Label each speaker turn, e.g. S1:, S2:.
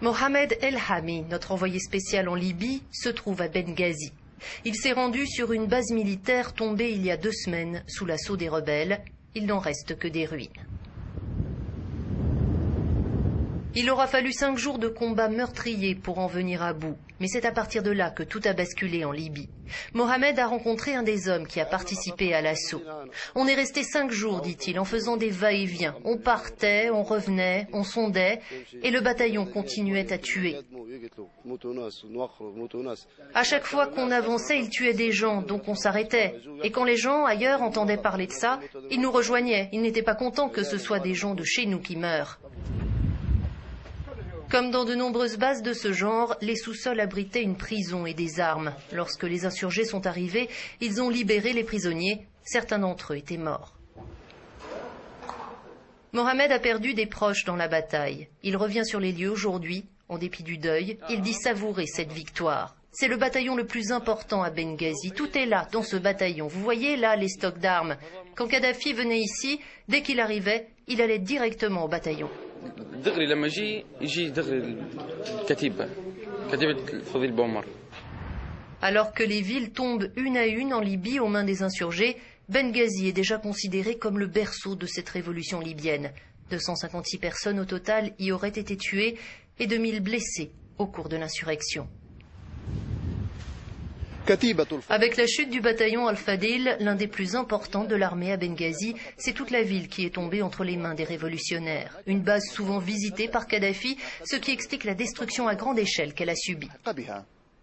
S1: Mohamed El Hami, notre envoyé spécial en Libye, se trouve à Benghazi. Il s'est rendu sur une base militaire tombée il y a 2 semaines sous l'assaut des rebelles. Il n'en reste que des ruines. Il aura fallu 5 jours de combats meurtriers pour en venir à bout. Mais c'est à partir de là que tout a basculé en Libye. Mohamed a rencontré un des hommes qui a participé à l'assaut. On est resté 5 jours, dit-il, en faisant des va-et-vient. On partait, on revenait, on sondait, et le bataillon continuait à tuer. À chaque fois qu'on avançait, il tuait des gens, donc on s'arrêtait. Et quand les gens ailleurs entendaient parler de ça, ils nous rejoignaient. Ils n'étaient pas contents que ce soit des gens de chez nous qui meurent. Comme dans de nombreuses bases de ce genre, les sous-sols abritaient une prison et des armes. Lorsque les insurgés sont arrivés, ils ont libéré les prisonniers. Certains d'entre eux étaient morts. Mohamed a perdu des proches dans la bataille. Il revient sur les lieux aujourd'hui. En dépit du deuil, il dit savourer cette victoire. C'est le bataillon le plus important à Benghazi. Tout est là, dans ce bataillon. Vous voyez là les stocks d'armes. Quand Kadhafi venait ici, dès qu'il arrivait, il allait directement au bataillon. Alors que les villes tombent une à une en Libye aux mains des insurgés, Benghazi est déjà considéré comme le berceau de cette révolution libyenne. 256 personnes au total y auraient été tuées et 2000 blessés au cours de l'insurrection. Avec la chute du bataillon Al-Fadil, l'un des plus importants de l'armée à Benghazi, c'est toute la ville qui est tombée entre les mains des révolutionnaires. Une base souvent visitée par Kadhafi, ce qui explique la destruction à grande échelle qu'elle a subie.